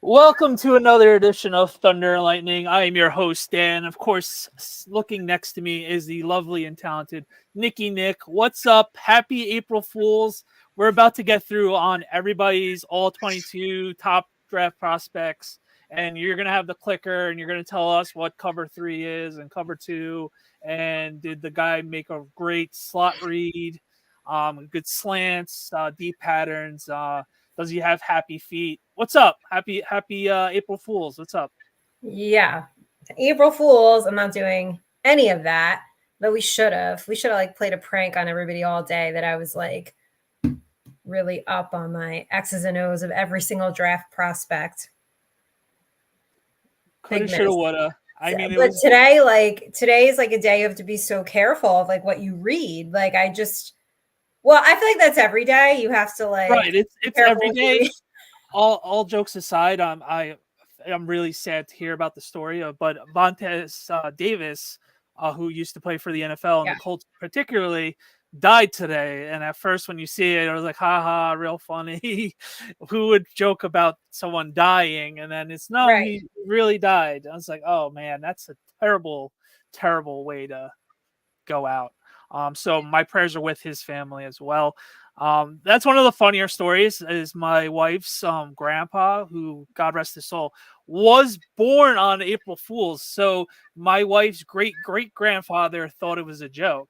Welcome to another edition of Thunder and Lightning. I am your host, Dan. Of course, looking next to me is the lovely and talented Nikki Nick. What's up? Happy April Fools. We're about to get through on everybody's all 22 top draft prospects. And you're going to have the clicker and you're going to tell us what cover 3 is and cover 2. And did the guy make a great slot read, good slants, deep patterns, does he have happy feet? What's up? Happy April Fools. What's up? Yeah. April Fools. I'm not doing any of that, but we should have. We should have like played a prank on everybody all day that I was like really up on my X's and O's of every single draft prospect. Coulda, shoulda, woulda. I mean, but today is like a day you have to be so careful of like what you read. Like I feel like that's every day. You have to like right. It's every day. All jokes aside, I'm really sad to hear about the story of, but Vontaze Davis, who used to play for the NFL and the Colts particularly, died today. And at first, when you see it, I was like, "Ha, real funny." Who would joke about someone dying? And then it's he really died. I was like, "Oh man, that's a terrible, terrible way to go out." So my prayers are with his family as well. That's one of the funnier stories is my wife's grandpa, who, God rest his soul, was born on April Fool's. So my wife's great-great-grandfather thought it was a joke.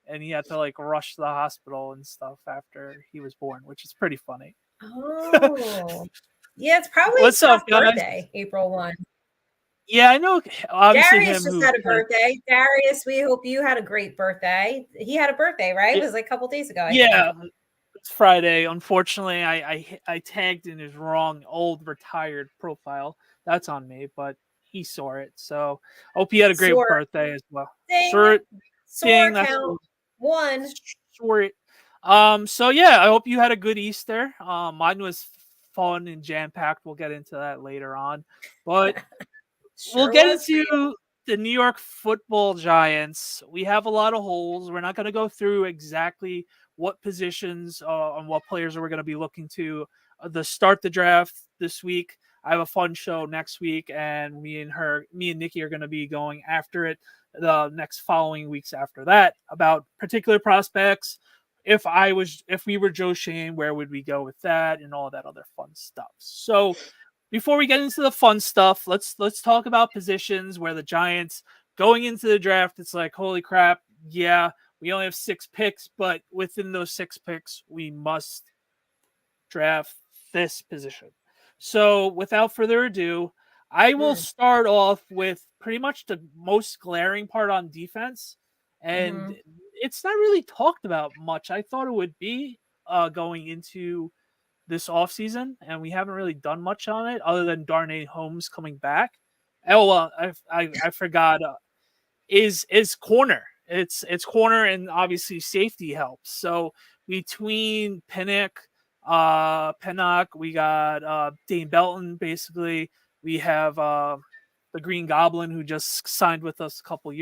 And he had to like rush to the hospital and stuff after he was born, which is pretty funny. Oh, yeah, it's probably What's up, guys? Birthday, April 1. Yeah, I know. Obviously, Darius just had a birthday. Darius, we hope you had a great birthday. He had a birthday, right? It was like a couple days ago. I think. It's Friday. Unfortunately, I tagged in his wrong old retired profile. That's on me, but he saw it. So hope he had a great birthday as well. Sore count 1. Short. So yeah, I hope you had a good Easter. Mine was fun and jam packed. We'll get into that later on, but. We'll get into the New York Football Giants. We have a lot of holes. We're not going to go through exactly what positions and what players we're going to be looking to start the draft this week. I have a fun show next week, and me and Nikki are going to be going after it the next following weeks after that about particular prospects. If we were Joe Shane, where would we go with that and all that other fun stuff? So. Before we get into the fun stuff, let's talk about positions where the Giants going into the draft. It's like, holy crap. Yeah, we only have 6 picks, but within those 6 picks, we must draft this position. So without further ado, I will start off with pretty much the most glaring part on defense. And it's not really talked about much. I thought it would be going into this offseason, and we haven't really done much on it other than Darnay Holmes coming back. Oh, I forgot. Is corner. It's corner, and obviously safety helps. So between Pennock, we got Dane Belton. Basically, we have the Green Goblin, who just signed with us a couple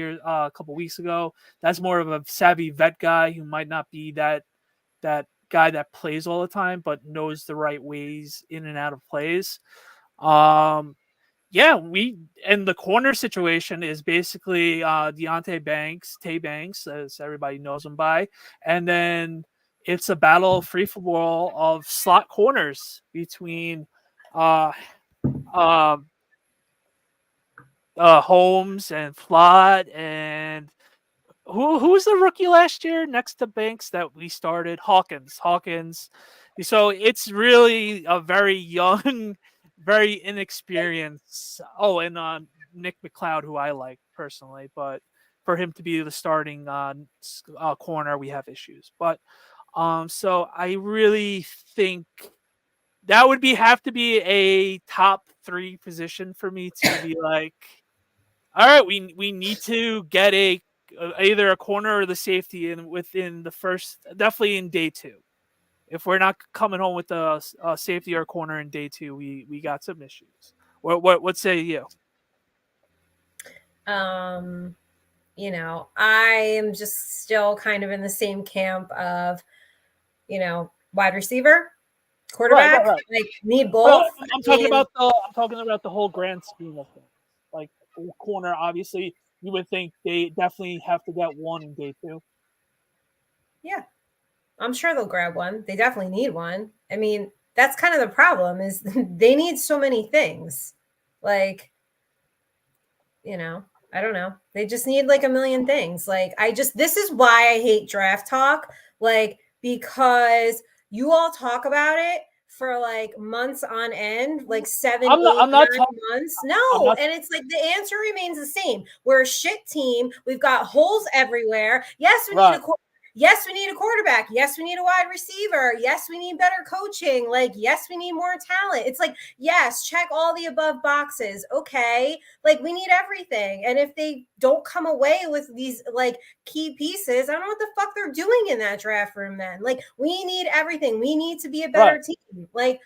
weeks ago. That's more of a savvy vet guy who might not be that guy that plays all the time, but knows the right ways in and out of plays. And the corner situation is basically Tay Banks, as everybody knows him by, and then it's a battle free for all of slot corners between Holmes and Flott and who was the rookie last year next to Banks that we started? Hawkins. So it's really a very young, very inexperienced. Oh, and Nick McLeod, who I like personally, but for him to be the starting corner, we have issues. But so I really think that would have to be a top 3 position for me to be like, All right, we need to get either a corner or the safety in within the first, definitely in day 2. If we're not coming home with a safety or corner in day 2, we got some issues. What say you? You know, I am just still kind of in the same camp of, you know, wide receiver, Right, quarterback, right, right. like need But both. I I'm talking mean, about the whole grand scheme of things. Like corner, obviously, you would think they definitely have to get one in day 2. yeah, I'm sure they'll grab one. They definitely need one. I mean, that's kind of the problem is they need so many things. Like, you know, I don't know. They just need like a million things. Like, this is why I hate draft talk. Like, because you all talk about it for like months on end, like 7, I'm not. 8, I'm not 9 talking. months. I'm No. not. And it's like the answer remains the same. We're a shit team. We've got holes everywhere. Yes, we need Right. a yes, we need a quarterback. Yes, we need a wide receiver. Yes, we need better coaching. Like, yes, we need more talent. It's like, yes, check all the above boxes. Okay. Like, we need everything. And if they don't come away with these like key pieces, I don't know what the fuck they're doing in that draft room then. Like, we need everything. We need to be a Right. better team. Like,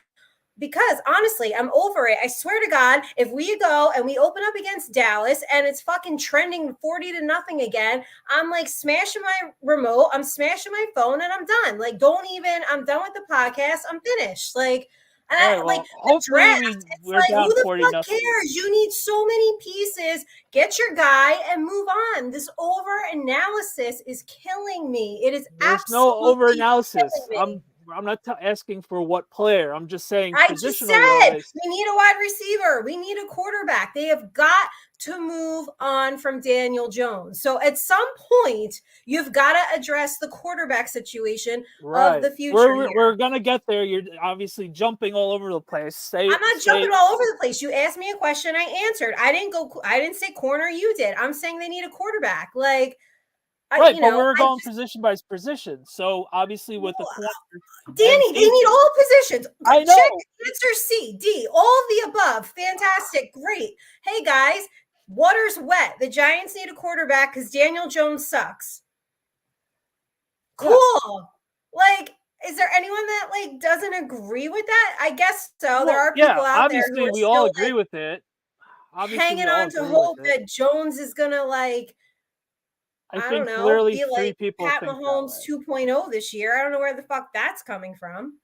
because honestly, I'm over it. I swear to God, if we go and we open up against Dallas and it's fucking trending 40-0 again, I'm like smashing my remote, I'm smashing my phone, and I'm done. Like, don't even, I'm done with the podcast. I'm finished. Like, and All right. I like Well, the hopefully draft. It's we're like, who down the 40 fuck nothing. cares? You need so many pieces. Get your guy and move on. This over analysis is killing me. It is There's no over absolutely analysis. killing me. I'm not asking for what player. I'm just saying I just positional said wise. we need a wide receiver. We need a quarterback. They have got to move on from Daniel Jones. So at some point, you've got to address the quarterback situation of Right. the future We're here. gonna get there. You're obviously jumping all over the place. I'm not jumping all over the place. You asked me a question, I answered. I didn't say corner, you did. I'm saying they need a quarterback. Like, right, you but know, we're I going just, position by position. So obviously with the corner and Danny, they safety, need all positions. I Check know. answer C, D, all of the above. Fantastic. Great. Hey guys, water's wet. The Giants need a quarterback because Daniel Jones sucks. Yeah. Cool. Like, is there anyone that like doesn't agree with that? I guess so. There Well, are yeah. people out there who Obviously, are we all still agree like with it. Obviously, hanging we all on to agree with hope it. that Jones is gonna like, I I don't think know, clearly be 3 like people Pat think that Mahomes way. 2.0 this year. I don't know where the fuck that's coming from.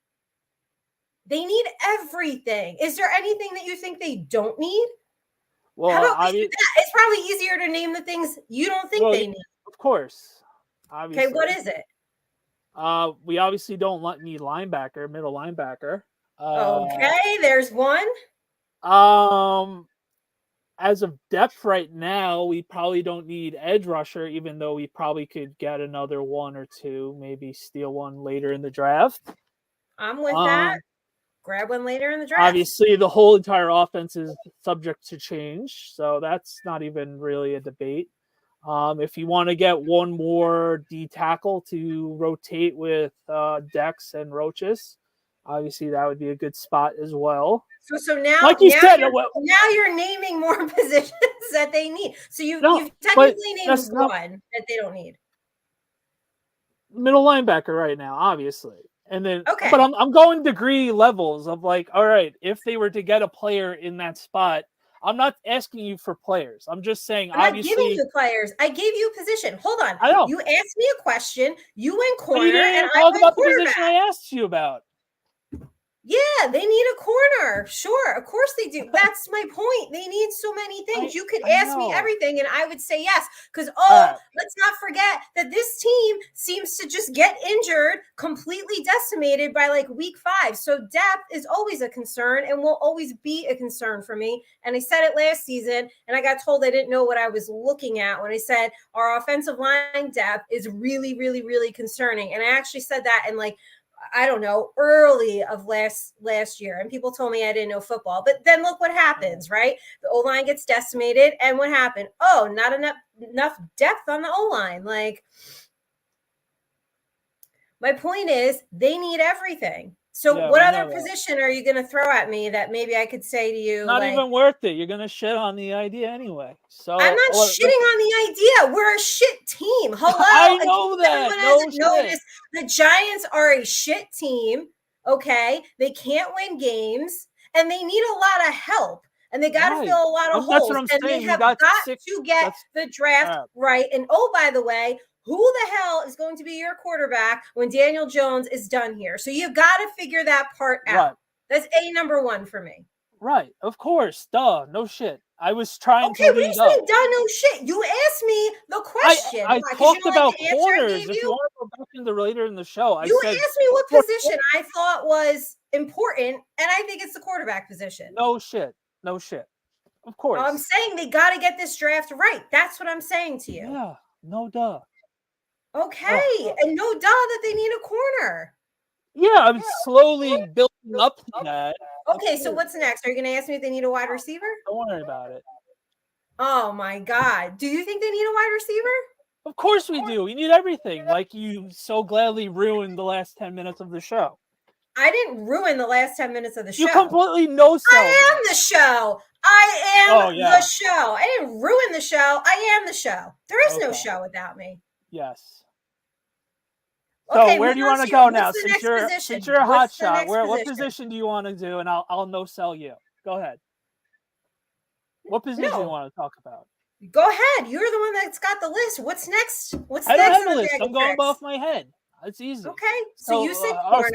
They need everything. Is there anything that you think they don't need? How Well, about we do that? It's probably easier to name the things you don't think well, they yeah, need. of course. Okay, what Obviously. is it? We obviously don't need linebacker, middle linebacker. Okay, there's one. Um, as of depth right now, we probably don't need edge rusher, even though we probably could get another one or two, maybe steal one later in the draft. I'm with that. Um, Grab one later in the draft. obviously, the whole entire offense is subject to change, so that's not even really a debate. If you want to get one more D tackle to rotate with Dex and Roaches, obviously that would be a good spot as well. So now Like you said, now you're naming more positions that they need. So no, you've but technically named that's not one that they don't need. middle linebacker right now, obviously. And then, Okay. but I'm going degree levels of like, all right, if they were to get a player in that spot, I'm not asking you for players. I'm just saying, I'm not giving obviously, you players. I gave you a position. Hold on. I know, You asked me a question. You went but you corner didn't and even I talk went about the position I quarterback. asked you about. Yeah, they need a corner. Sure, of course they do. That's my point. They need so many things. You could I ask me know. everything and I would say yes. Because, Right. let's not forget that this team seems to just get injured, completely decimated by like week 5. So depth is always a concern and will always be a concern for me. And I said it last season and I got told I didn't know what I was looking at when I said our offensive line depth is really, really, really concerning. And I actually said that in like, I don't know, early of last year. And people told me I didn't know football. But then look what happens, right? The O-line gets decimated. And what happened? Oh, not enough depth on the O-line. Like, my point is they need everything. So Yeah, what we other know that. position are you going to throw at me that maybe I could say to you? Not like, even worth it. You're gonna shit on the idea anyway. So I'm not shitting on the idea. We're a shit team. Hello. I In know case that. everyone No hasn't shit. noticed, the Giants are a shit team. Okay. They can't win games and they need a lot of help. And they got to Right. fill a lot of That's holes. what I'm And saying. they We have got got six. to get the draft right. And oh, by the way, who the hell is going to be your quarterback when Daniel Jones is done here? So you've got to figure that part out. Right. That's number one for me. Right. Of course. Duh. No shit. I was trying Okay, to what are you lead saying? up. Duh, no shit. You asked me the question. I Why? Because you talked don't like about the answer I corners. gave If you you? want to go back into later in the show, I You said asked me what position I thought was important, and I think it's the quarterback position. no shit. No shit. Of course. I'm saying they got to get this draft right. That's what I'm saying to you. Yeah. No duh. Okay. And no duh that they need a corner. Yeah, I'm slowly building up to that. Okay, so what's next? Are you going to ask me if they need a wide receiver? Don't worry about it. Oh my God. Do you think they need a wide receiver? Of course we do. We need everything. Like you so gladly ruined the last 10 minutes of the show. I didn't ruin the last 10 minutes of the show. You completely no-sold I am the show. I am yeah. the show. I didn't ruin the show. I am the show. There is no show without me. Yes. Okay, so where do you want to go now? Since you're a hot shot, what position do you want to do? And I'll no sell you. Go ahead. What position do you want to talk about? Go ahead. You're the one that's got the list. What's next? I don't have a list. I'm going off my head. It's easy. Okay, so you said corner.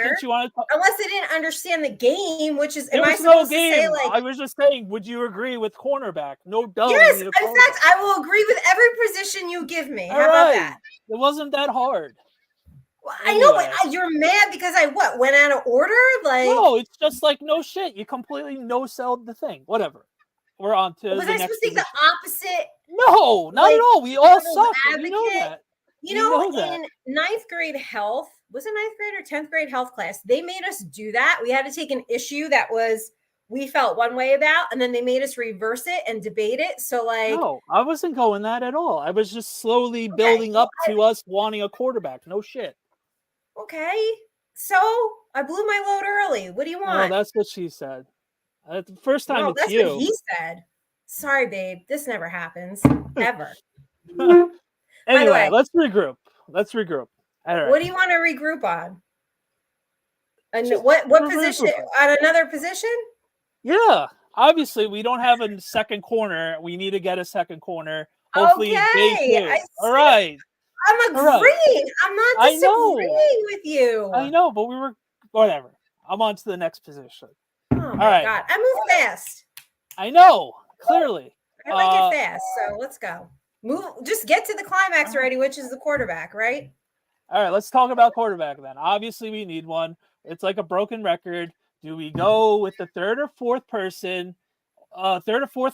Unless they didn't understand the game, which is, there was no game. I was just saying, would you agree with cornerback? No doubt. Yes, in fact, I will agree with every position you give me. How about that? It wasn't that hard. Well, anyway. I know, but you're mad because I went out of order? Like, no, it's just like no shit. You completely no-sold the thing. Whatever. We're on to was the I next supposed to take the opposite? No, not at all. We all suck. You know that. You know, in ninth grade health, was it ninth grade or 10th grade health class? They made us do that. We had to take an issue that we felt one way about, and then they made us reverse it and debate it. So no, I wasn't going that at all. I was just slowly building up to us wanting a quarterback. No shit. Okay. So I blew my load early. What do you want? Oh, that's what she said. The first time it's that's you. What he said. Sorry, babe. This never happens. Ever. Anyway, let's regroup. All right. What do you want to regroup on? And what position? On another position? Yeah. Obviously, we don't have a second corner. We need to get a second corner. Hopefully, all right. I'm agreeing. I'm not disagreeing with you. I know, but we were whatever. I'm on to the next position. Oh my God. I move fast. I know, clearly. I like it fast. So let's go. Just get to the climax already, which is the quarterback, right? All right, let's talk about quarterback then. Obviously, we need one. It's like a broken record. Do we go with the third or fourth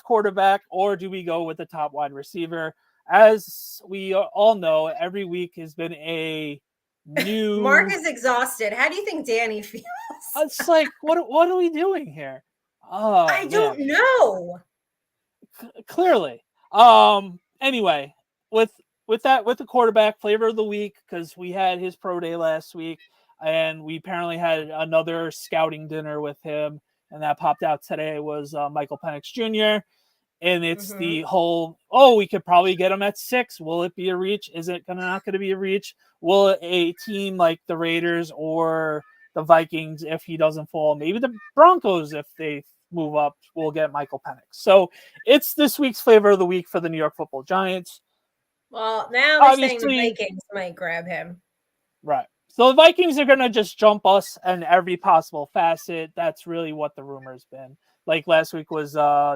quarterback, or do we go with the top wide receiver? As we all know, every week has been a new. Mark is exhausted. How do you think Danny feels? It's like, what are we doing here? I don't know. Clearly. Anyway, with the quarterback flavor of the week, because we had his pro day last week, and we apparently had another scouting dinner with him, and that popped out today was Michael Penix Jr. And it's the whole, we could probably get him at 6. Will it be a reach? Is it not going to be a reach? Will a team like the Raiders or the Vikings, if he doesn't fall, maybe the Broncos, if they move up, will get Michael Penix. So it's this week's flavor of the week for the New York Football Giants. Well, now they're saying the Vikings might grab him. Right. So the Vikings are going to just jump us in every possible facet. That's really what the rumor's been. Like last week was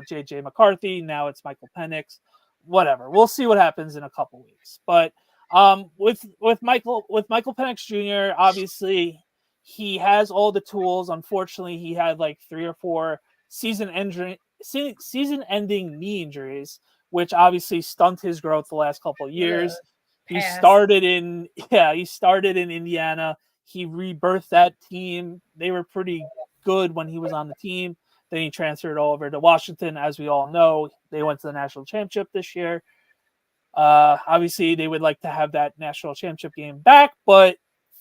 J.J. McCarthy. Now it's Michael Penix. Whatever. We'll see what happens in a couple weeks. But with Michael Penix Jr., obviously he has all the tools. Unfortunately, he had like 3 or 4 season-ending knee injuries, which obviously stunt his growth the last couple of years. He started in Indiana. He rebirthed that team. They were pretty good when he was on the team. Then he transferred over to Washington. As we all know, they went to the national championship this year. Obviously, they would like to have that national championship game back, but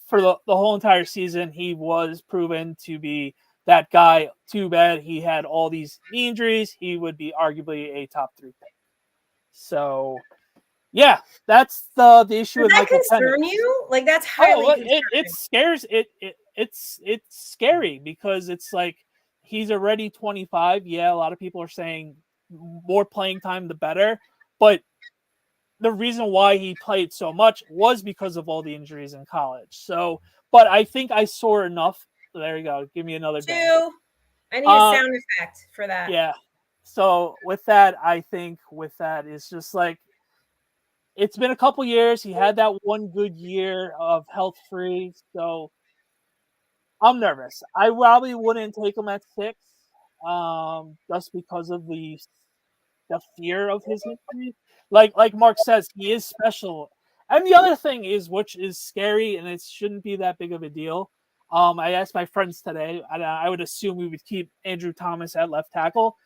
for the whole entire season, he was proven to be that guy. Too bad he had all these knee injuries. He would be arguably a top 3 pick. So, yeah, that's the issue Does with that Michael Penix. concern you? Like, that's Oh, highly concerning. it scares it's scary because it's like he's already 25. Yeah, a lot of people are saying more playing time the better, but the reason why he played so much was because of all the injuries in college. So, but I think I saw enough. There you go. Give me another 2. Dan. I need a sound effect for that. Yeah. So with that, I think with that is just like it's been a couple years. He had that one good year of health free. So I'm nervous. I probably wouldn't take him at 6, just because of the fear of his injury. Like Mark says, he is special. And the other thing is, which is scary, and it shouldn't be that big of a deal. I asked my friends today, and I would assume we would keep Andrew Thomas at left tackle.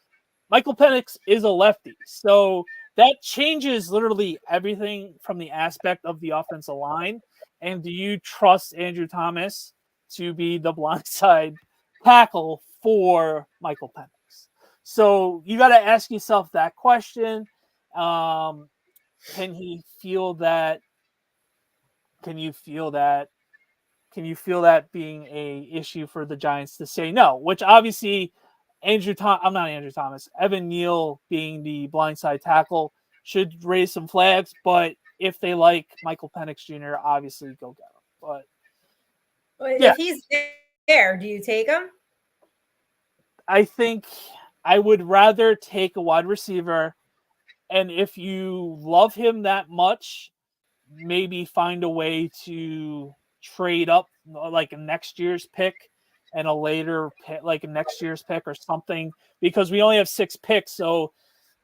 Michael Penix is a lefty, so that changes literally everything from the aspect of the offensive line. And do you trust Andrew Thomas to be the blindside tackle for Michael Penix? So you got to ask yourself that question. Can he feel that? Can you feel that? Can you feel that being a issue for the Giants to say no? Which obviously, I'm not Andrew Thomas. Evan Neal being the blindside tackle should raise some flags. But if they like Michael Penix Jr., obviously go get him. But If he's there, do you take him? I think I would rather take a wide receiver, and if you love him that much, maybe find a way to trade up like a next year's pick and a later pick, like a next year's pick or something, because we only have 6 picks. So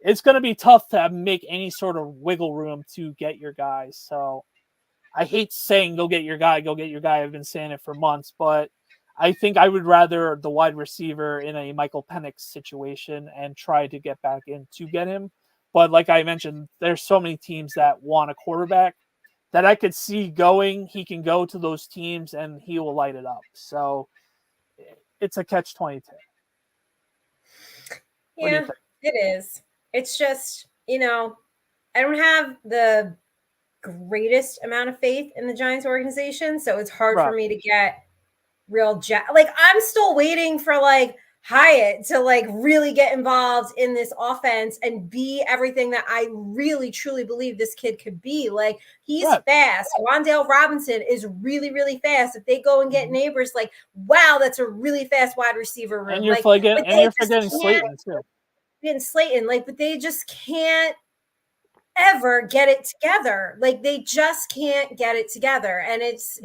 it's going to be tough to make any sort of wiggle room to get your guys. So I hate saying go get your guy, go get your guy. I've been saying it for months, but I think I would rather the wide receiver in a Michael Penix situation and try to get back in to get him. But like I mentioned, there's so many teams that want a quarterback that I could see going. He can go to those teams and he will light it up. So it's a catch-22. Yeah, it is. It's just, I don't have the greatest amount of faith in the Giants organization, so it's hard for me to get real like I'm still waiting for like Hyatt to like really get involved in this offense and be everything that I really truly believe this kid could be. Like he's fast. Wan'Dale Robinson is really, really fast. If they go and get neighbors, like wow, that's a really fast wide receiver room. And you're like, forgetting Slayton too. Getting Slayton, like, but they just can't ever get it together. Like they just can't get it together. And it's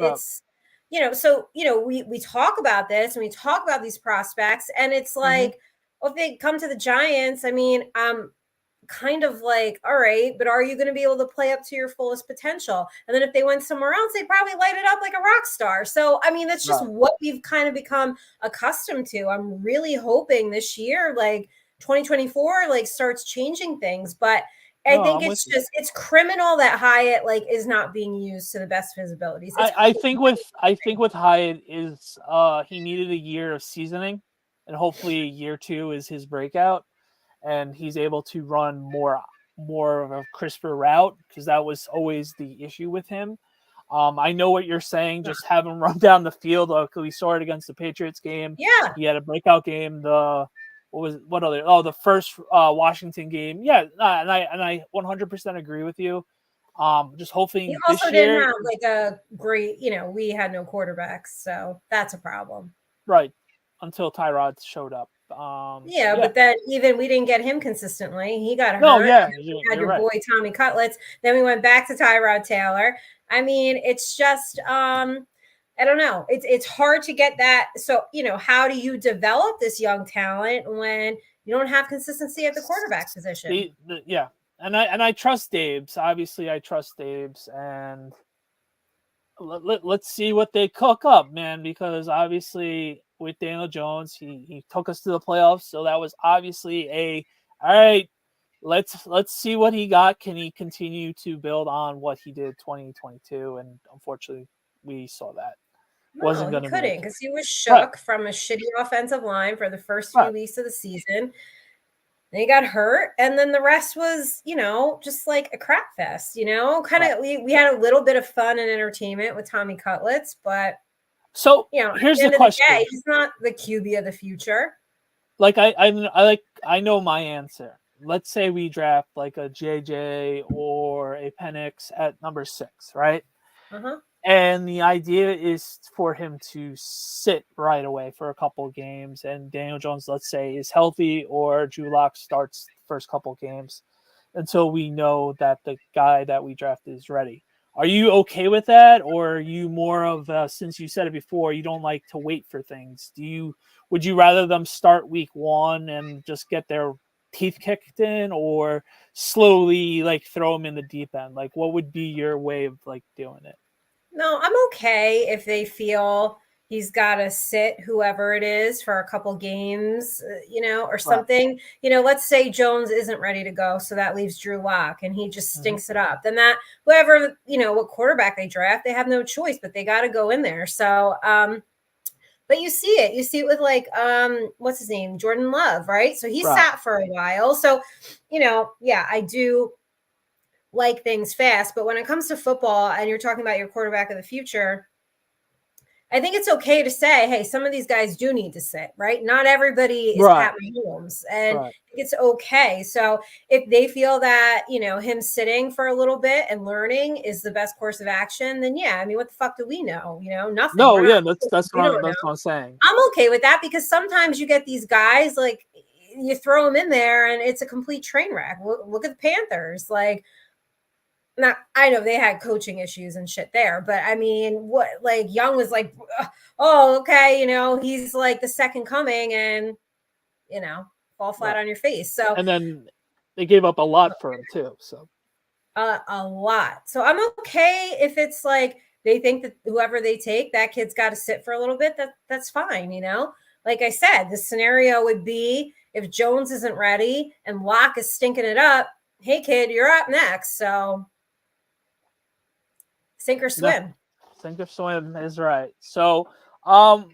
so we talk about this and we talk about these prospects, and it's like, well, if they come to the Giants, I mean, kind of like, all right, but are you going to be able to play up to your fullest potential? And then if they went somewhere else, they'd probably light it up like a rock star. So I mean, that's just what we've kind of become accustomed to. I'm really hoping this year, like 2024, like starts changing things, but I think it's criminal that Hyatt like is not being used to the best of his abilities. I think with Hyatt is he needed a year of seasoning, and hopefully year 2 is his breakout, and he's able to run more of a crisper route, because that was always the issue with him. I know what you're saying. Just have him run down the field. We saw it against the Patriots game. Yeah, he had a breakout game. The first Washington game. Yeah, and I 100% agree with you. Just hoping he also this year, didn't have like a great, we had no quarterbacks, so that's a problem. Right, until Tyrod showed up. But then even we didn't get him consistently. He got hurt. No, yeah, you had your boy Tommy Cutlets. Then we went back to Tyrod Taylor. I mean, it's just I don't know. It's hard to get that. So, how do you develop this young talent when you don't have consistency at the quarterback position? And I trust Dabes. Obviously, I trust Dabes, and let's see what they cook up, man. Because obviously, with Daniel Jones, he took us to the playoffs, so that was obviously all right. Let's see what he got. Can he continue to build on what he did 2022? And unfortunately, we saw that No, wasn't he going to be the couldn't case. because he was Right, shook from a shitty offensive line for the first few right. weeks of the season. Then he got hurt, and then the rest was, just like a crap fest. Kind Right. of. We had a little bit of fun and entertainment with Tommy Cutlets, but So at here's the the end of the day, question. he's not the QB of the future. Like I know my answer. Let's say we draft like a JJ or a Penix at number 6, right? Uh-huh. And the idea is for him to sit right away for a couple of games, and Daniel Jones, let's say, is healthy, or Drew Lock starts the first couple of games until we know that the guy that we drafted is ready. Are you okay with that, or are you more of since you said it before, you don't like to wait for things? Would you rather them start week 1 and just get their teeth kicked in, or slowly like throw them in the deep end? Like, what would be your way of like doing it? No, I'm okay if they feel he's got to sit whoever it is for a couple games, or Right. something. Let's say Jones isn't ready to go, so that leaves Drew Lock, and he just Mm-hmm. stinks it up. Then that whoever what quarterback they draft, they have no choice, but they got to go in there. So, but you see it with like what's his name, Jordan Love, right? So he Right. sat for a while. So, yeah, I do like things fast. But when it comes to football and you're talking about your quarterback of the future, I think it's okay to say, hey, some of these guys do need to sit, right? Not everybody is Right. Pat Mahomes, and Right. it's okay. So if they feel that, him sitting for a little bit and learning is the best course of action, then yeah, I mean, what the fuck do we know? Nothing. No, We're not, yeah, we don't that's know. what I'm saying. I'm okay with that because sometimes you get these guys, like, you throw them in there and it's a complete train wreck. Look at the Panthers. Like, now I know they had coaching issues and shit there, but I mean, what, like, Young was like, oh, okay, he's like the second coming, and fall flat Right. on your face. So And then they gave up a lot for him too. So a lot. So I'm okay if it's like they think that whoever they take, that kid's got to sit for a little bit. That's fine. Like I said, the scenario would be if Jones isn't ready and Locke is stinking it up. Hey, kid, you're up next. So sink or no, swim. sink or swim is right. So um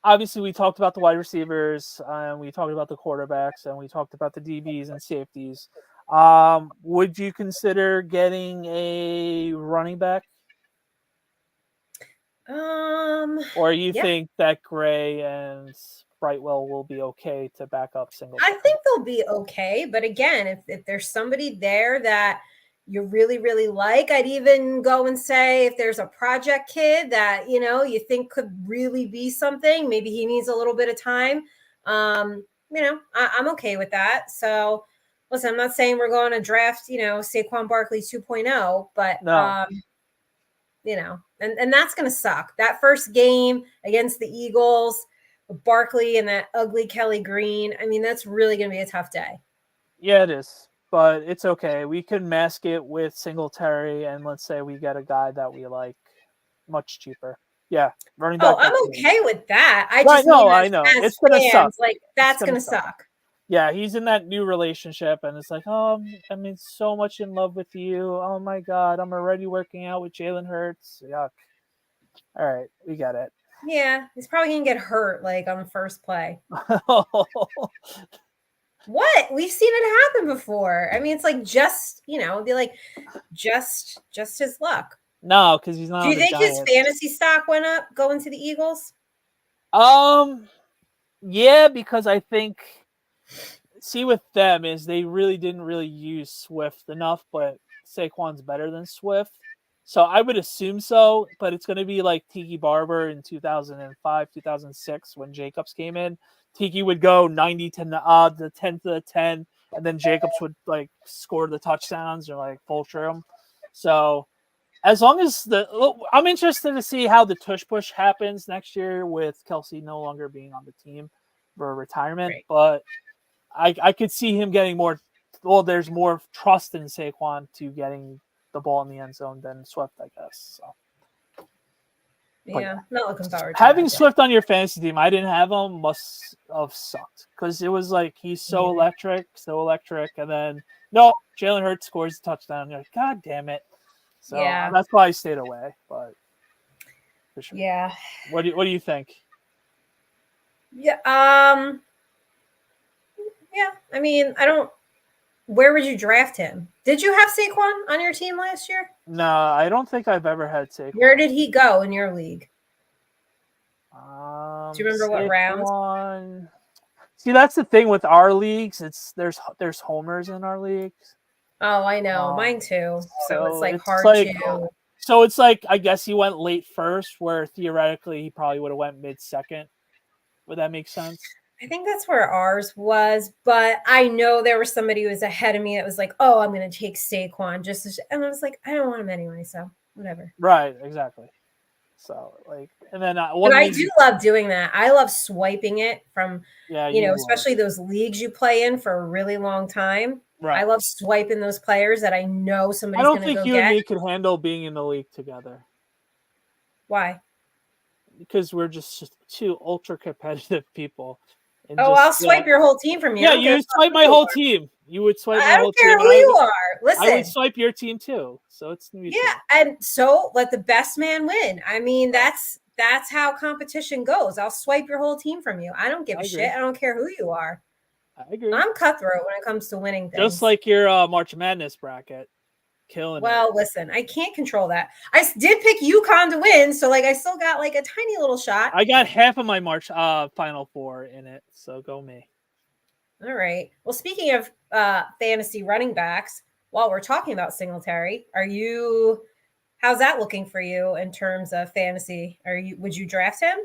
obviously we talked about the wide receivers, and we talked about the quarterbacks, and we talked about the DBs and safeties. Would you consider getting a running back, or you Yeah, think that Gray and Brightwell will be okay to back up I Singletary? think they'll be okay. But again, if there's somebody there that you really, really like, I'd even go and say if there's a project kid that, you think could really be something, maybe he needs a little bit of time. I'm okay with that. So listen, I'm not saying we're going to draft, Saquon Barkley 2.0, but No. and that's going to suck. That first game against the Eagles, with Barkley and that ugly Kelly Green, I mean, that's really going to be a tough day. Yeah, it is, but it's okay. We can mask it with Singletary, and let's say we get a guy that we like much cheaper. Yeah, running Oh, back. I'm That's okay with that. I right. just No, mean I know as it's gonna suck. fans, like, It's that's gonna gonna suck. suck. Yeah, he's in that new relationship, and it's like, oh, I'm in so much in love with you. Oh my god, I'm already working out with Jalen Hurts. Yuck. All right, we got it. Yeah, he's probably gonna get hurt like on the first play. What? We've seen it happen before. I mean, it's like just, it'd be like just his luck. No, because he's not Do on you the think his Giants. fantasy stock went up going to the Eagles? Um, yeah, because I think see with them is they really didn't really use Swift enough, but Saquon's better than Swift. So I would assume so, but it's going to be like Tiki Barber in 2005, 2006 when Jacobs came in. Tiki would go 90 to the 10 to the 10, and then Jacobs would like score the touchdowns or like vulture them. So as long as I'm interested to see how the tush push happens next year with Kelsey no longer being on the team for retirement, Right. but I could see him getting more. Well, there's more trust in Saquon to getting the ball in the end zone than Swift, I guess. So, but Yeah, not looking forward to having that day. Swift on your fantasy team, I didn't have him, must have sucked because it was like he's so electric, and then no, Jalen Hurts scores a touchdown. You're like, God damn it! So Yeah. that's why I stayed away. But for sure. Yeah. What do you think? Yeah. Yeah. I mean, I don't. Where would you draft him? Did you have Saquon on your team last year? No, I don't think I've ever had Saquon. Where did he go in your league? Do you remember what round? Saquon. See, that's the thing with our leagues. There's homers in our leagues. Oh, I know. Mine too. So it's like hard to. So it's like, I guess he went late first, where theoretically he probably would have went mid-second. Would that make sense? I think that's where ours was, but I know there was somebody who was ahead of me that was like, "Oh, I'm going to take Saquon," and I was like, "I don't want him anyway, so whatever." Right, exactly. So like, and then but I do love doing that. I love swiping it from, especially those leagues you play in for a really long time. Right. I love swiping those players that I know somebody's going to go get. I don't think you and me could handle being in the league together. Why? Because we're just two ultra competitive people. I'll swipe your whole team from you. Yeah, you would swipe my whole team. You would swipe my whole team. I don't care who you are. Listen. I would swipe your team too. So it's mutual. Yeah, and so let the best man win. I mean, that's how competition goes. I'll swipe your whole team from you. I don't give a shit. I don't care who you are. I agree. I'm cutthroat when it comes to winning things. Just like your March Madness bracket. Listen, I can't control that. I did pick UConn to win, so like I still got like a tiny little shot. I got half of my March Final Four in it, so go me. All right. Well, speaking of fantasy running backs, while we're talking about Singletary, how's that looking for you in terms of fantasy? Would you draft him?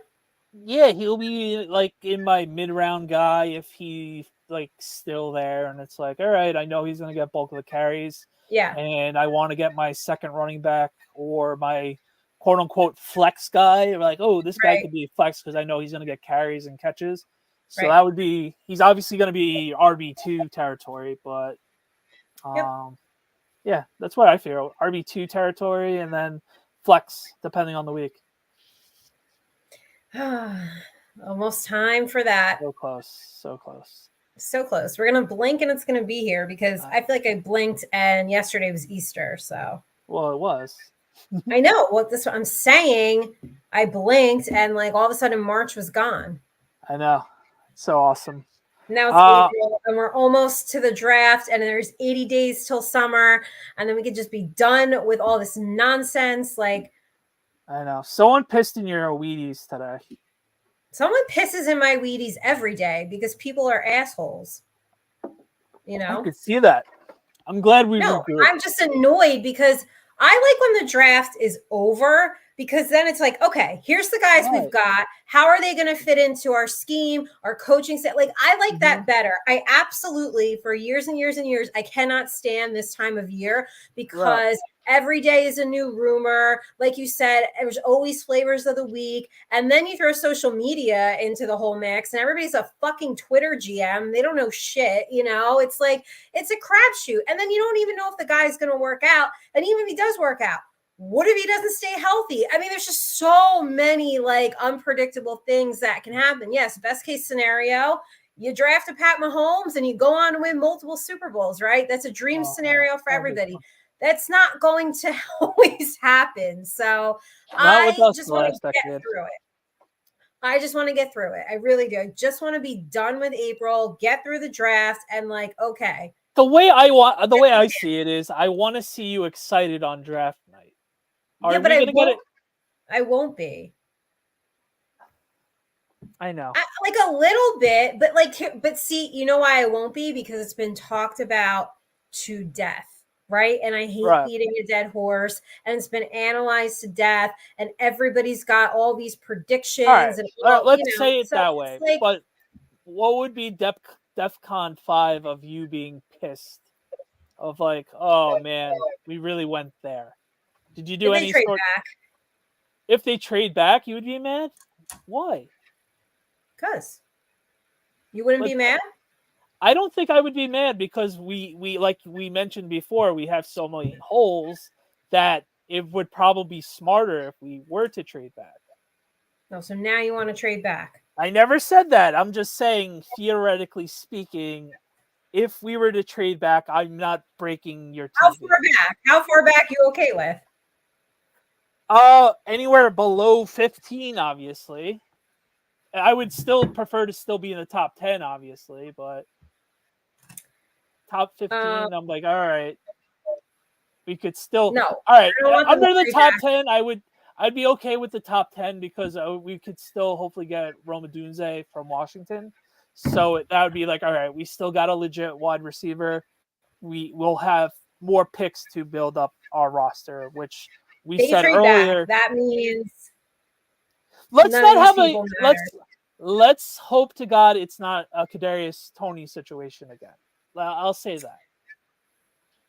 Yeah, he'll be like in my mid-round guy if he's like still there, and it's like, all right, I know he's gonna get bulk of the carries. Yeah. And I want to get my second running back or my quote unquote flex guy. Like, oh, this guy could be flex because I know he's going to get carries and catches. So that would be, he's obviously going to be RB2 territory, but yeah, that's what I feel. RB2 territory and then flex depending on the week. Almost time for that. So close. So close. We're going to blink and it's going to be here because I feel like I blinked and yesterday was Easter. So, well, it was. I know. Well, that's what I'm saying. I blinked and like all of a sudden March was gone. I know. So awesome. Now it's April and we're almost to the draft and there's 80 days till summer and then we could just be done with all this nonsense. Like, I know. Someone pissed in your Wheaties today. Someone pisses in my Wheaties every day because people are assholes. You know? I could see that. I'm glad we I'm just annoyed because I like when the draft is over because then it's like, okay, here's the guys we've got. How are they going to fit into our scheme, our coaching set? Like, I like that better. I absolutely, for years and years and years, I cannot stand this time of year because every day is a new rumor. Like you said, there's always flavors of the week. And then you throw social media into the whole mix and everybody's a fucking Twitter GM. They don't know shit, you know? It's like, it's a crapshoot. And then you don't even know if the guy's going to work out. And even if he does work out, what if he doesn't stay healthy? I mean, there's just so many like unpredictable things that can happen. Yes, best case scenario, you draft a Pat Mahomes and you go on to win multiple Super Bowls, right? That's a dream scenario for everybody. That's not going to always happen. So I just want to get through it. I just want to get through it. I really do. I just want to be done with April, get through the draft, and like, okay. The way I see it is, I want to see you excited on draft night. I won't be. I know. Like a little bit, but see, you know why I won't be? Because it's been talked about to death, right? And I hate beating a dead horse, and it's been analyzed to death, and everybody's got all these predictions. Let's say it that way. Like, but what would be DEFCON 5 of you being pissed? Of like, oh man, we really went there. Did you do any trade back? If they trade back, you would be mad? Why? Because you wouldn't be mad? I don't think I would be mad because we like we mentioned before, we have so many holes that it would probably be smarter if we were to trade back. No, so now you want to trade back. I never said that. I'm just saying, theoretically speaking, if we were to trade back, I'm not breaking your TV. How far back? How far back you okay with? Anywhere below 15, obviously. I would still prefer to still be in the top 10, obviously, but top Um, 15, I'm like, all right, we could still. no, All right, I don't want the under the lottery top back. 10, I'd be okay with the top 10 because we could still hopefully get Roma Dunze from Washington. So that would be like, all right, we still got a legit wide receiver. We will have more picks to build up our roster, which we They said trade back. earlier. That means Let's none of not these have a people matter. let's hope to God it's not a Kadarius Toney situation again. I'll say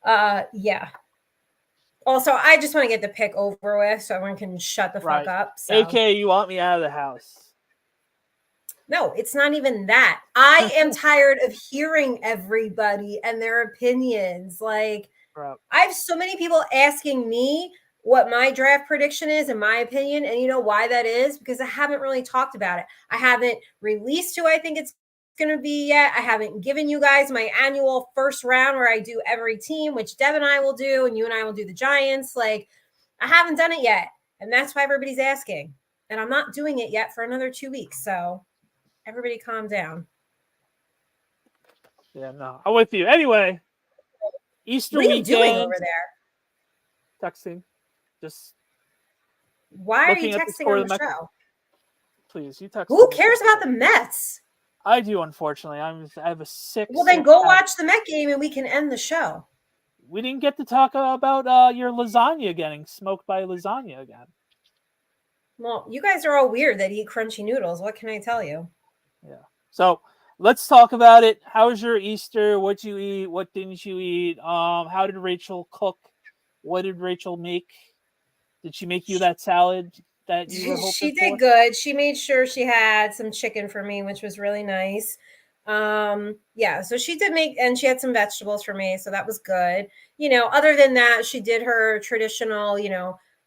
that. Yeah. Also, I just want to get the pick over with so everyone can shut the fuck Right. up. So AK, you want me out of the house. no, it's not even that. I am tired of hearing everybody and their opinions. Like, Bro. I have so many people asking me what my draft prediction is, in my opinion. And you know why that is? Because I haven't really talked about it. I haven't released who I think it's going to be yet. I haven't given you guys my annual first round where I do every team, which Deb and I will do, and you and I will do the Giants. Like, I haven't done it yet. And that's why everybody's asking. And I'm not doing it yet for another 2 weeks. So everybody calm down. Yeah, no. I'm with you. Anyway, Easter What are you doing weekend. over there? Texting. Just Why are you looking at the texting score on of the the Mets. show? Please, you text Who me. cares about the Mets? I do, unfortunately. I have a sick. Well, then sick go habit. watch the Met game and we can end the show. We didn't get to talk about your lasagna getting smoked by lasagna again. Well, you guys are all weird that eat crunchy noodles. What can I tell you? Yeah. So let's talk about it. How was your Easter? What'd you eat? What didn't you eat? How did Rachel cook? What did Rachel make? Did she make you that salad that you were hoping She for? did good. She made sure she had some chicken for me, which was really nice. Yeah, so she did make, and she had some vegetables for me, so that was good. Other than that, she did her traditional,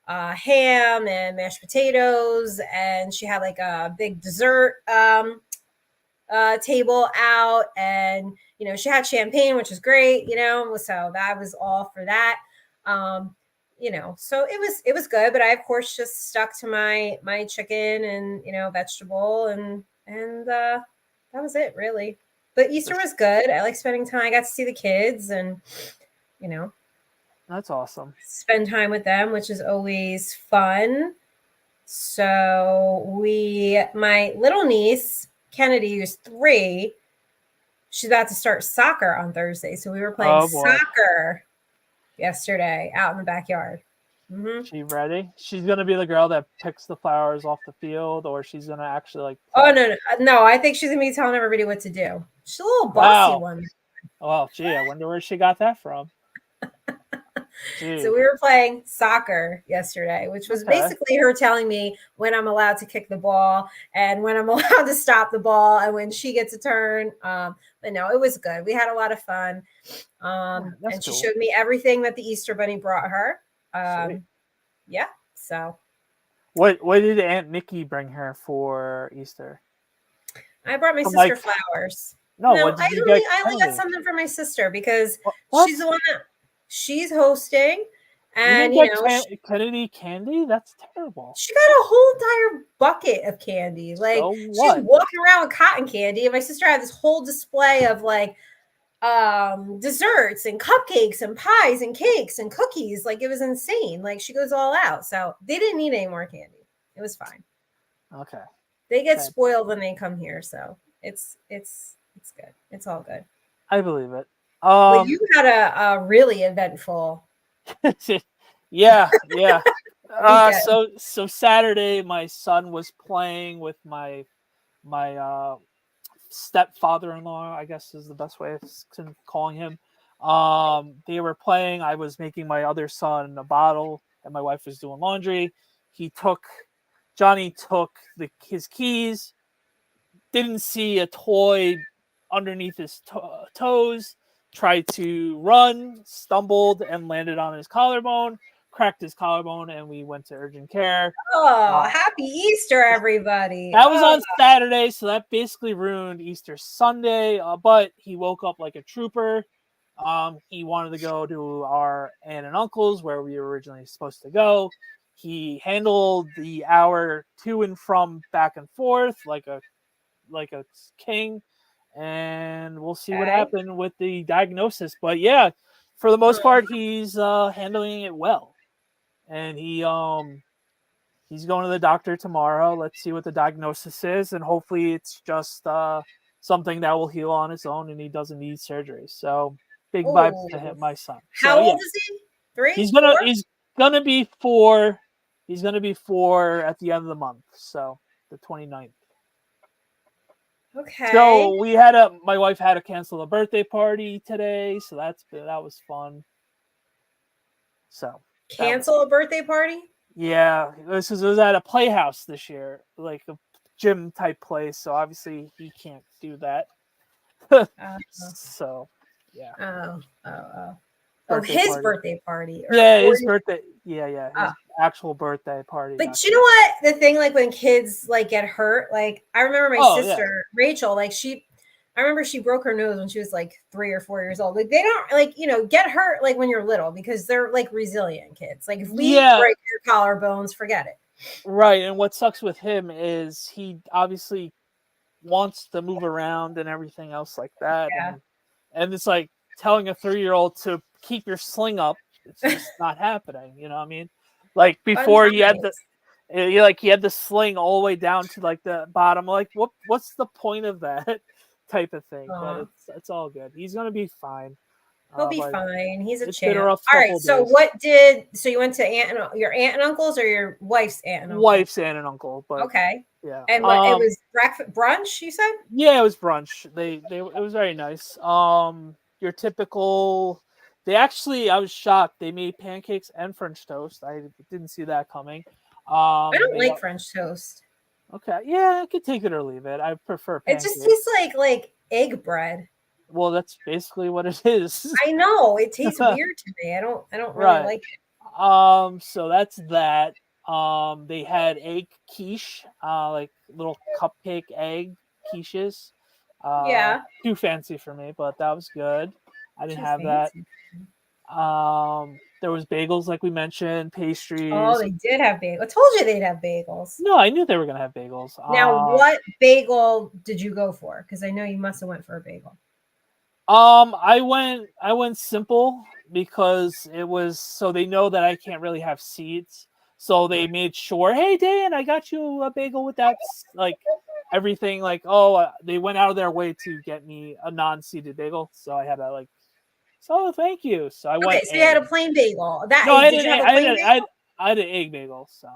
ham and mashed potatoes, and she had like a big dessert table out, and she had champagne, which is great. So that was all for that. So it was good, but I of course just stuck to my chicken and vegetable, and that was it really. But Easter was good. I like spending time. I got to see the kids and That's awesome. spend time with them, which is always fun. So my little niece Kennedy, who's 3, she's about to start soccer on Thursday. So we were playing soccer yesterday out in the backyard. Mm-hmm. She ready? She's gonna be the girl that picks the flowers off the field, or she's gonna actually like. Play. Oh no! I think she's gonna be telling everybody what to do. She's a little bossy one. Well, gee, I wonder where she got that from. So we were playing soccer yesterday, which was basically her telling me when I'm allowed to kick the ball and when I'm allowed to stop the ball and when she gets a turn. But no, it was good. We had a lot of fun. And she showed me everything that the Easter Bunny brought her. Yeah. So what did Aunt Nikki bring her for Easter? I brought my sister flowers. No, I only got something for my sister because she's the one that she's hosting. And Kennedy candy? That's terrible. She got a whole entire bucket of candy. Like she's walking around with cotton candy. And my sister had this whole display of like desserts and cupcakes and pies and cakes and cookies. Like it was insane. Like she goes all out. So they didn't need any more candy. It was fine. Okay. They get spoiled when they come here, so it's good. It's all good. I believe it. But you had a really eventful. Yeah. So Saturday, my son was playing with my stepfather-in-law, I guess is the best way of calling him. They were playing. I was making my other son a bottle, and my wife was doing laundry. Johnny took his keys, didn't see a toy underneath his toes, tried to run, stumbled, and landed on his collarbone, cracked his collarbone, and we went to urgent care. Oh, happy Easter, everybody. That was on Saturday, so that basically ruined Easter Sunday, but he woke up like a trooper. He wanted to go to our aunt and uncle's where we were originally supposed to go. He handled the hour to and from back and forth like a king, and we'll see what Okay. happened with the diagnosis. But yeah, for the most part, he's handling it well, and he's going to the doctor tomorrow. Let's see what the diagnosis is, and hopefully it's just something that will heal on its own, and he doesn't need surgery. So big vibes Oh, to him, my son. how So yeah, old is he? 3, he's 4? gonna be 4. He's gonna be 4 at the end of the month, so the 29th. Okay. So my wife had to cancel a birthday party today, so that was fun. So that was Cancel a birthday party? yeah. It was at a playhouse this year, like a gym type place. So obviously he can't do that. Uh, So yeah, oh, oh, oh. Oh, birthday his party. birthday party. Yeah, Or his birthday. Yeah, oh. his actual birthday party got But you know canceled. what? The thing, like when kids like get hurt, like I remember my Oh yeah, sister Rachel, like I remember she broke her nose when she was like 3 or 4 years old. Like they don't like get hurt like when you're little because they're like resilient kids. Like if we yeah, break your collarbones, forget it. right. And what sucks with him is he obviously wants to move around and everything else like that, Yeah. and it's like telling a 3-year-old to keep your sling up. It's just not happening. You know what I mean? Like Fun before times. he had the sling all the way down to like the bottom. Like what's the point of that type of thing? But Aw. it's all good. He's gonna be fine. He'll be But fine. He's a it's been a champ. rough All right. couple of So days. you went to your aunt and uncle's or your wife's aunt and uncle? Wife's aunt and uncle, but Okay. yeah. And what it was breakfast brunch, you said? Yeah, it was brunch. They it was very nice. Your typical. They actually, I was shocked. They made pancakes and French toast. I didn't see that coming. I don't They like French toast. okay. Yeah, I could take it or leave it. I prefer It just pancakes. tastes like egg bread. Well, that's basically what it is. I know it tastes weird to me. I don't really Right. like it. So that's that. They had egg quiche, like little cupcake egg quiches. Yeah, Too fancy for me, but that was good. I didn't too have that. fancy. There was bagels, like we mentioned, Oh, pastries. they did have bagels. I told you they'd have bagels. No, I knew they were gonna have bagels. Now, what bagel did you go for? Because I know you must have went for a bagel. I went simple because it was so they know that I can't really have seeds. So they made sure, hey Dan, I got you a bagel without like everything. Like they went out of their way to get me a non-seeded bagel. So I had to like, so thank you. So I Okay, went so you had egg. a plain bagel. No, I had Did an you have a I had plain an, bagel? I had an egg bagel. So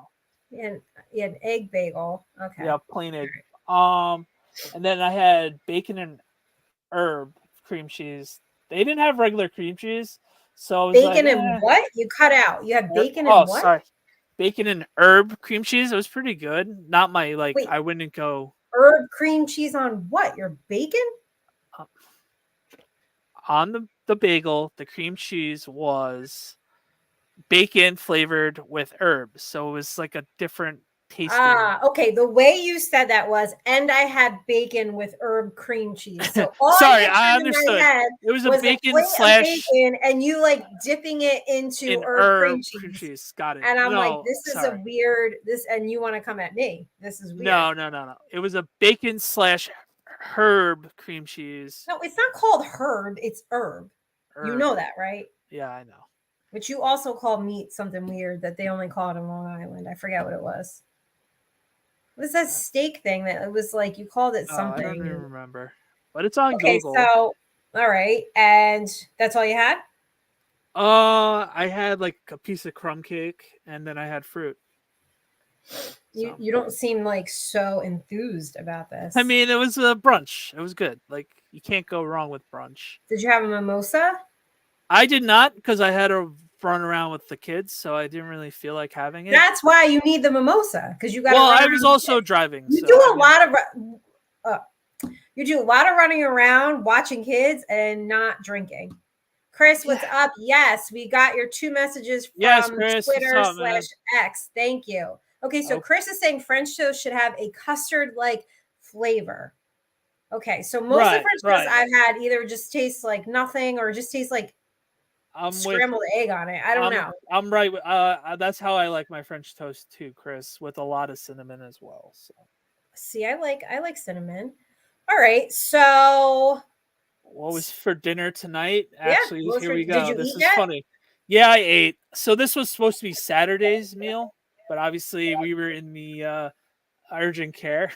You had egg bagel. Okay. yeah, plain egg. Um, and then I had bacon and herb cream cheese. They didn't have regular cream cheese, so I was like, Bacon and what? You cut out. You had bacon oh, and what? sorry, bacon and herb cream cheese. It was pretty good. Not my like. Wait, I wouldn't go herb cream cheese on what? Your bacon? uh, on the bagel. The cream cheese was bacon flavored with herbs, so it was like a different tasting. Okay. The way you said that was, and I had bacon with herb cream cheese. So all I Sorry, I pictured in my understood. head It was a was a bacon plate of slash bacon and you like dipping it into in herb cream herb cream cheese. cheese. Got it. And I'm like, No, this is a sorry. weird and you want to come at me. This is weird. No. It was a bacon slash herb cream cheese. No, it's not called herb, it's herb. You Herb. know that, right? Yeah, I know. Which you also call meat something weird that they only call it in Long Island. I forget what it was. What is that steak thing that it was like you called it Oh, I don't even something? remember. But it's on Okay, Google. so all right, and that's all you had? I had like a piece of crumb cake and then I had fruit. So You don't seem like so enthused about this. I mean, it was a brunch. It was good. Like you can't go wrong with brunch. Did you have a mimosa? I did not because I had to run around with the kids, so I didn't really feel like having it. That's why you need the mimosa because you got. Well, I was also driving. You so do I a lot of. You do a lot of running around, watching kids, and not drinking. Chris, what's up? Yes, we got your 2 messages from Yes, Chris, what's Twitter up, man? /X. Thank you. Okay, so Okay. Chris is saying French toast should have a custard-like flavor. Okay, so most of the French toast I've had either just tastes like nothing or just tastes like I'm with. scrambled egg on it. I don't know. I'm right. That's how I like my French toast too, Chris, with a lot of cinnamon as well. So. See, I like cinnamon. All right, so What was for dinner tonight? yeah. Actually, here we Did go. you This eat is yet? funny. Yeah, I ate. So this was supposed to be Saturday's meal, but obviously we were in the urgent care.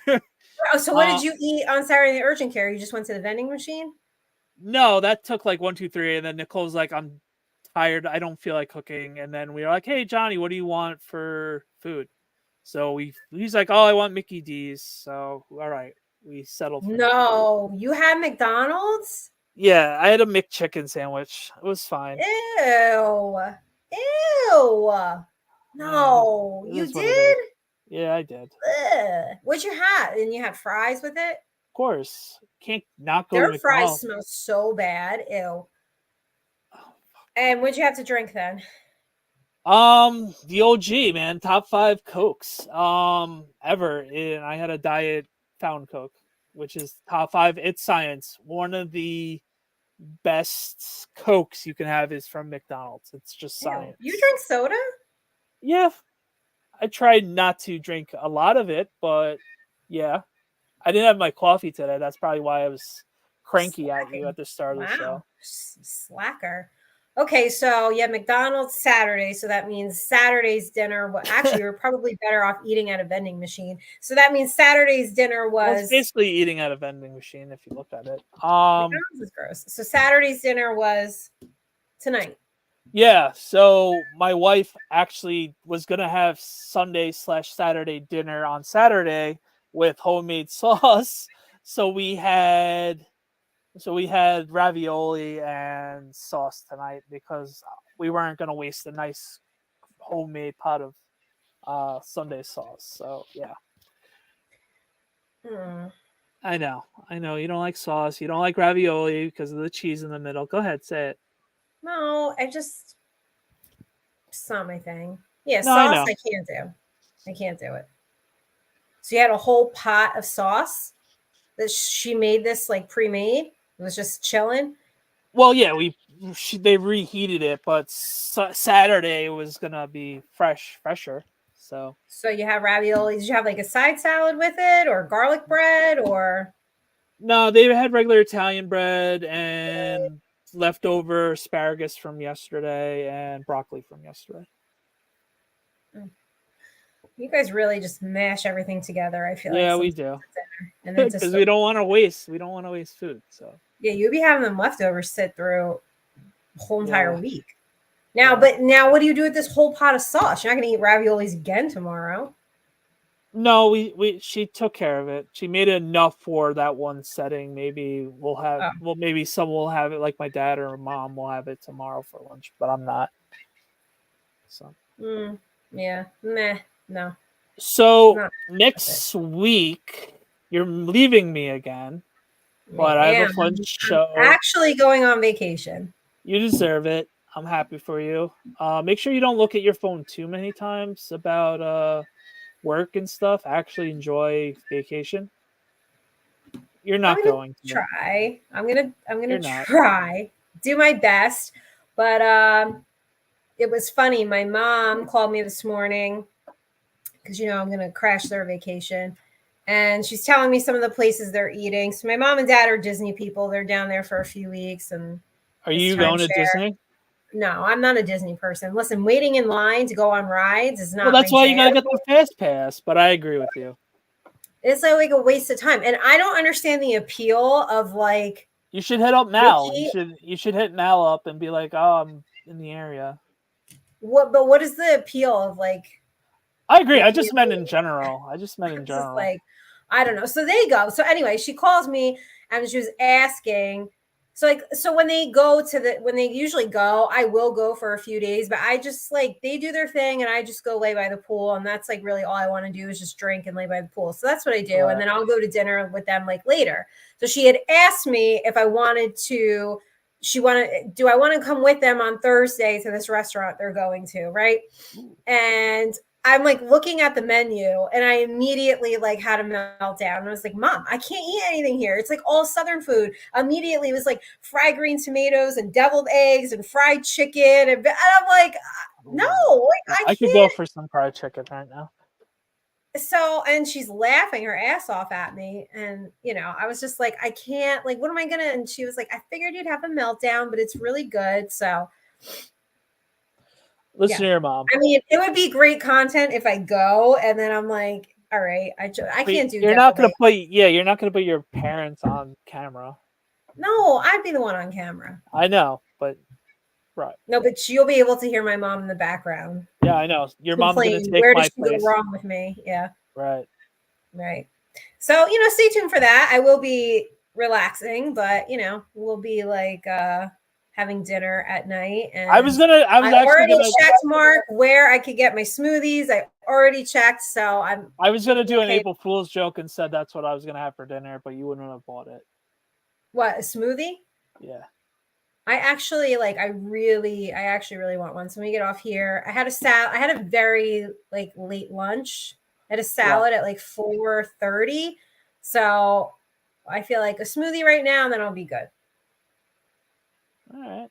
Oh, so what uh, did you eat on Saturday in the urgent care? You just went to the vending machine? no, that took like 1, 2, 3, and then Nicole's like, "I'm tired. I don't feel like cooking." And then we were like, "Hey, Johnny, what do you want for food?" So he's like, "Oh, I want Mickey D's." So all right, we settled for Mickey D's. No, you had McDonald's? Yeah, I had a McChicken sandwich. It was fine. Ew. Ew. Yeah, No, it you is what it is. did? Yeah, I did. Ugh. What'd you have? And you had fries with it? Of course, can't not go to Their fries McDonald's. smell so bad. Ew. Oh, And what'd you have to drink then? the OG man, top 5 Cokes ever, and I had a diet Fountain Coke, which is top 5. It's science. One of the best Cokes you can have is from McDonald's. It's just Ew. science. You drink soda? Yeah, I tried not to drink a lot of it, but yeah, I didn't have my coffee today. That's probably why I was cranky at you Slacking. at the start of the show. Wow. Slacker. Okay, so yeah, McDonald's Saturday. So that means Saturday's dinner. Well, actually, you're probably better off eating at a vending machine. So that means Saturday's dinner Well, it's was basically eating at a vending machine if you look at it. McDonald's is gross. So Saturday's dinner was tonight. Yeah, so my wife actually was gonna have Sunday/Saturday dinner on Saturday with homemade sauce. So we had ravioli and sauce tonight because we weren't gonna waste a nice homemade pot of Sunday sauce. So yeah, Hmm. I know you don't like sauce, you don't like ravioli because of the cheese in the middle. Go ahead, say it. No, it's not my thing. Yeah, No, I sauce know. I can't do. I can't do it. So you had a whole pot of sauce that she made this like pre-made. It was just chilling. Well, yeah, they reheated it, but Saturday was gonna be fresher. So So you have ravioli. Did you have like a side salad with it or garlic bread or no, they had regular Italian bread and leftover asparagus from yesterday and broccoli from yesterday. you guys really just mash everything together, I feel like Yeah, we sometimes do at dinner. And then because just we don't want to waste. We don't want to waste food. So yeah, you'd be having them leftovers sit through the whole entire yeah, week. Now, yeah. but now what do you do with this whole pot of sauce? You're not gonna eat raviolis again tomorrow. No, we she took care of it. She made enough for that one setting. Maybe Oh. maybe some will have it, like my dad or mom will have it tomorrow for lunch, but I'm not. So Yeah. Meh. No. so Not with it. next week you're leaving me again, I but I have a am. fun I'm show. actually going on vacation. You deserve it. I'm happy for you. Make sure you don't look at your phone too many times about work and stuff. Actually enjoy vacation. You're I'm not gonna going to. try. I'm gonna You're not. try. Do my best. But it was funny. My mom called me this morning because I'm gonna crash their vacation. And she's telling me some of the places they're eating. So my mom and dad are Disney people. They're down there for a few weeks and Are it's you going to timeshare. Disney? No, I'm not a Disney person. Listen, waiting in line to go on rides is Well, not that's my why you jam. gotta get the fast pass. But I agree with you. It's like a waste of time. And I don't understand the appeal of like You should hit up Mal. Mickey. You should hit Mal up and be like, "Oh, I'm in the area." What is the appeal of like I agree. I Mickey just and meant in Minnie? general. I just meant in It's just general. like, I don't know. So they go. So anyway, she calls me and she was asking. So when they usually go, I will go for a few days, but I just like they do their thing and I just go lay by the pool. And that's like really all I want to do is just drink and lay by the pool. So that's what I do. And Right. then I'll go to dinner with them like later. So she had asked me if I wanted to, do I want to come with them on Thursday to this restaurant they're going to, right? Ooh. And I'm like looking at the menu and I immediately like had a meltdown. I was like, Mom, I can't eat anything here. It's like all Southern food. Immediately it was like fried green tomatoes and deviled eggs and fried chicken. And I'm like, no, like, I I could go can't. for some fried chicken right now. So, and she's laughing her ass off at me. And, you know, I was just like, I can't, like, what am I going to? And she was like, I figured you'd have a meltdown, but it's really good. So, Listen to your mom. I mean, it would be great content if I go and then I'm like, all right, I can't do. You're not gonna put you're not gonna put your parents on camera. No, I'd be the one on camera. I know, but right. No, but you'll be able to hear my mom in the background. Yeah, I know. Your mom's gonna take Where my did she place. go wrong with me? Yeah. Right. Right. So, you know, stay tuned for that. I will be relaxing, but you know, we'll be like having dinner at night. And I was already checked, Mark, where I could get my smoothies. I already checked, so I was gonna do an April Fool's joke and said that's what I was gonna have for dinner, but you wouldn't have bought it. What, a smoothie? Yeah. I actually really want one. So when we get off here, I had a very like late lunch. I had a salad at like 4:30. So I feel like a smoothie right now, and then I'll be good. All right.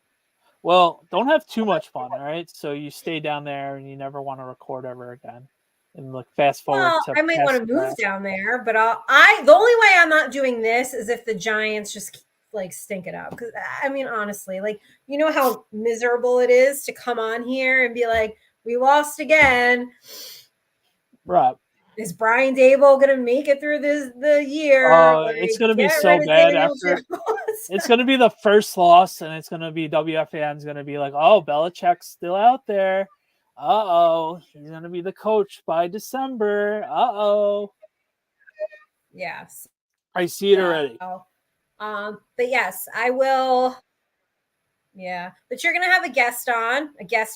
Well, don't have too much fun, all right? So you stay down there and you never want to record ever again. And look, fast forward. Well, I might want to move down there, but the only way I'm not doing this is if the Giants just like stink it up. Because I mean, honestly, like, you know how miserable it is to come on here and be like, we lost again. Right. Is Brian Dable going to make it through the year? Like, it's going to be so bad after. It's going to be the first loss, and it's going to be WFAN's going to be like, oh, Belichick's still out there. Uh-oh. He's going to be the coach by December. Uh-oh. Yes. I see it already. But yes, I will. Yeah. But you're going to have a guest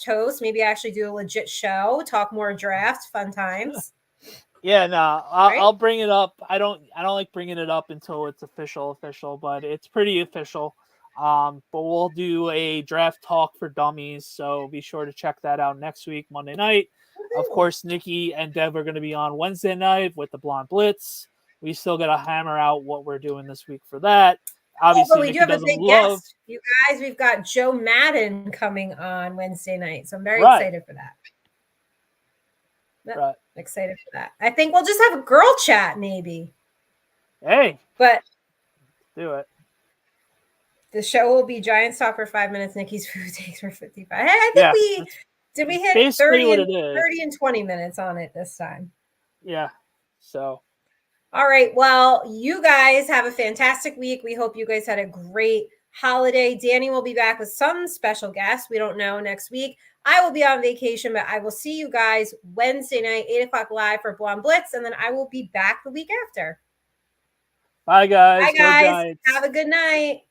host. Maybe actually do a legit show, talk more draft, fun times. Yeah, no, I'll bring it up. I don't like bringing it up until it's official, but it's pretty official. But we'll do a draft talk for dummies, so be sure to check that out next week, Monday night. Of course, Nikki and Dev are going to be on Wednesday night with the Blonde Blitz. We still got to hammer out what we're doing this week for that. Obviously, we do have a big guest. You guys, we've got Joe Madden coming on Wednesday night, so I'm very excited for that. Right. Excited for that. I think we'll just have a girl chat, maybe. Hey. But do it. The show will be Giants talk for 5 minutes, Nikki's food takes for 55. Hey, I think we hit 30 and 20 minutes on it this time. Yeah. So. All right. Well, you guys have a fantastic week. We hope you guys had a great holiday. Danny will be back with some special guests. We don't know next week. I will be on vacation, but I will see you guys Wednesday night, 8:00 live for Blonde Blitz, and then I will be back the week after. Bye, guys. Bye, guys. Have a good night.